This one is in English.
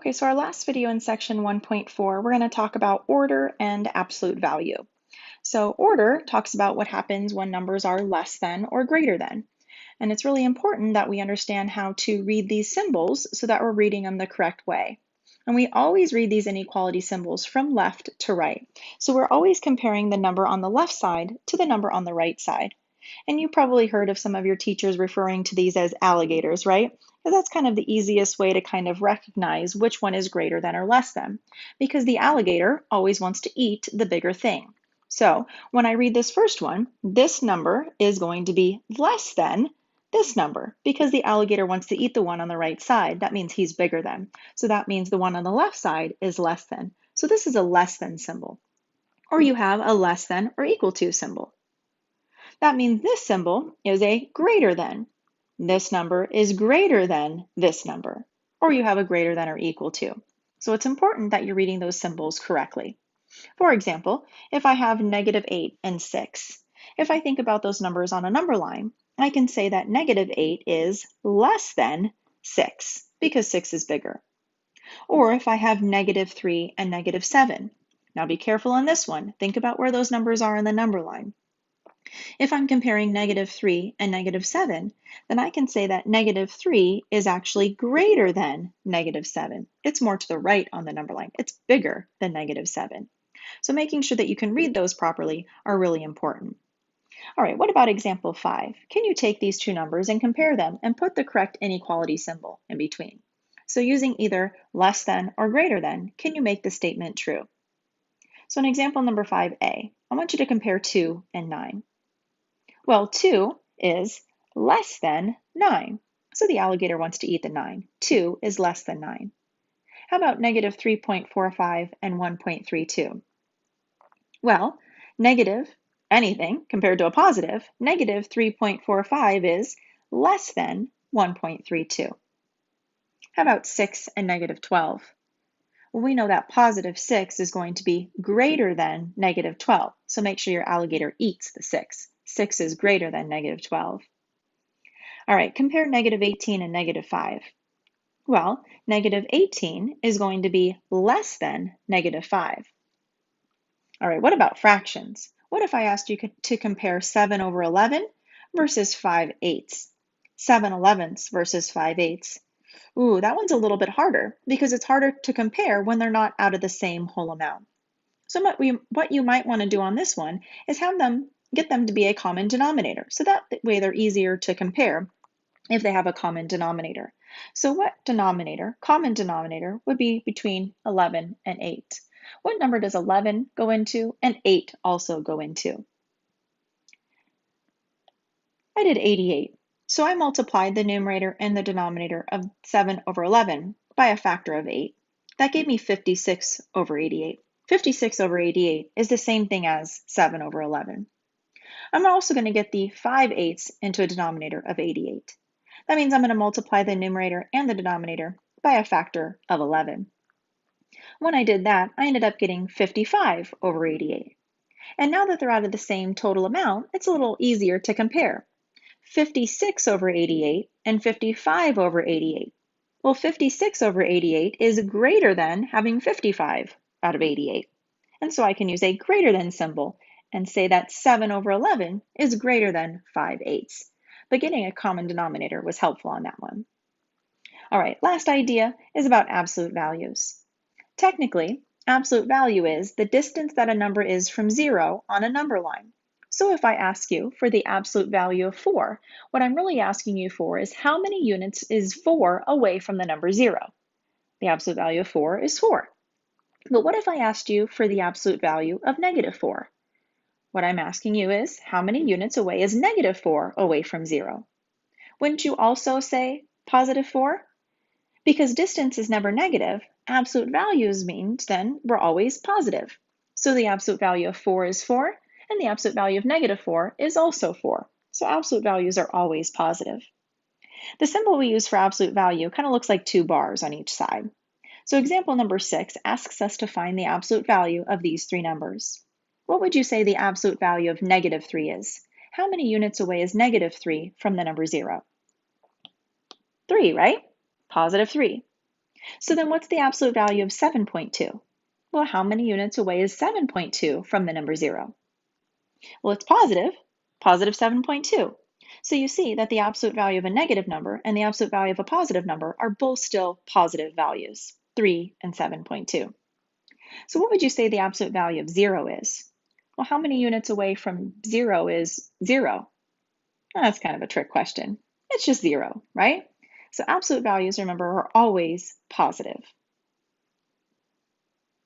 Okay, so our last video in section 1.4, we're going to talk about order and absolute value. So order talks about what happens when numbers are less than or greater than. And it's really important that we understand how to read these symbols so that we're reading them the correct way. And we always read these inequality symbols from left to right. So we're always comparing the number on the left side to the number on the right side. And you probably heard of some of your teachers referring to these as alligators, right? Because that's kind of the easiest way to kind of recognize which one is greater than or less than, because the alligator always wants to eat the bigger thing. So when I read this first one, this number is going to be less than this number because the alligator wants to eat the one on the right side. That means he's bigger than. So that means the one on the left side is less than. So this is a less than symbol. Or you have a less than or equal to symbol. That means this symbol is a greater than. This number is greater than this number. Or you have a greater than or equal to. So it's important that you're reading those symbols correctly. For example, if I have -8 and 6, if I think about those numbers on a number line, I can say that -8 is less than 6 because 6 is bigger. Or if I have -3 and -7. Now be careful on this one. Think about where those numbers are in the number line. If I'm comparing -3 and -7, then I can say that -3 is actually greater than -7. It's more to the right on the number line. It's bigger than -7. So making sure that you can read those properly are really important. All right, what about example 5? Can you take these two numbers and compare them and put the correct inequality symbol in between? So using either less than or greater than, can you make the statement true? So in example number 5a, I want you to compare 2 and 9. Well, 2 is less than 9. So the alligator wants to eat the 9. 2 is less than 9. How about -3.45 and 1.32? Well, negative anything compared to a positive, -3.45 is less than 1.32. How about 6 and -12? Well, we know that +6 is going to be greater than -12. So make sure your alligator eats the 6. 6 is greater than -12. All right, compare -18 and -5. Well, -18 is going to be less than -5. All right, what about fractions? What if I asked you to compare 7/11 versus 5/8? 7/11 versus 5/8. Ooh, that one's a little bit harder because it's harder to compare when they're not out of the same whole amount. So what you might want to do on this one is get them to be a common denominator. So that way they're easier to compare if they have a common denominator. So what common denominator, would be between 11 and 8? What number does 11 go into and 8 also go into? I did 88. So I multiplied the numerator and the denominator of 7/11 by a factor of 8. That gave me 56/88. 56/88 is the same thing as 7/11. I'm also going to get the 5/8 into a denominator of 88. That means I'm going to multiply the numerator and the denominator by a factor of 11. When I did that, I ended up getting 55/88. And now that they're out of the same total amount, it's a little easier to compare. 56/88 and 55/88. Well, 56/88 is greater than having 55/88. And so I can use a greater than symbol and say that 7/11 is greater than 5/8. But getting a common denominator was helpful on that one. All right, last idea is about absolute values. Technically, absolute value is the distance that a number is from 0 on a number line. So if I ask you for the absolute value of 4, what I'm really asking you for is how many units is 4 away from the number 0? The absolute value of 4 is 4. But what if I asked you for the absolute value of -4? What I'm asking you is how many units away is -4 away from 0? Wouldn't you also say +4? Because distance is never negative, absolute values means then we're always positive. So the absolute value of 4 is 4, and the absolute value of -4 is also 4. So absolute values are always positive. The symbol we use for absolute value kind of looks like two bars on each side. So example number 6 asks us to find the absolute value of these three numbers. What would you say the absolute value of -3 is? How many units away is -3 from the number 0? 3, right? +3. So then what's the absolute value of 7.2? Well, how many units away is 7.2 from the number 0? Well, it's positive 7.2. So you see that the absolute value of a negative number and the absolute value of a positive number are both still positive values, 3 and 7.2. So what would you say the absolute value of 0 is? Well, how many units away from 0 is 0? That's kind of a trick question. It's just 0, right? So absolute values, remember, are always positive.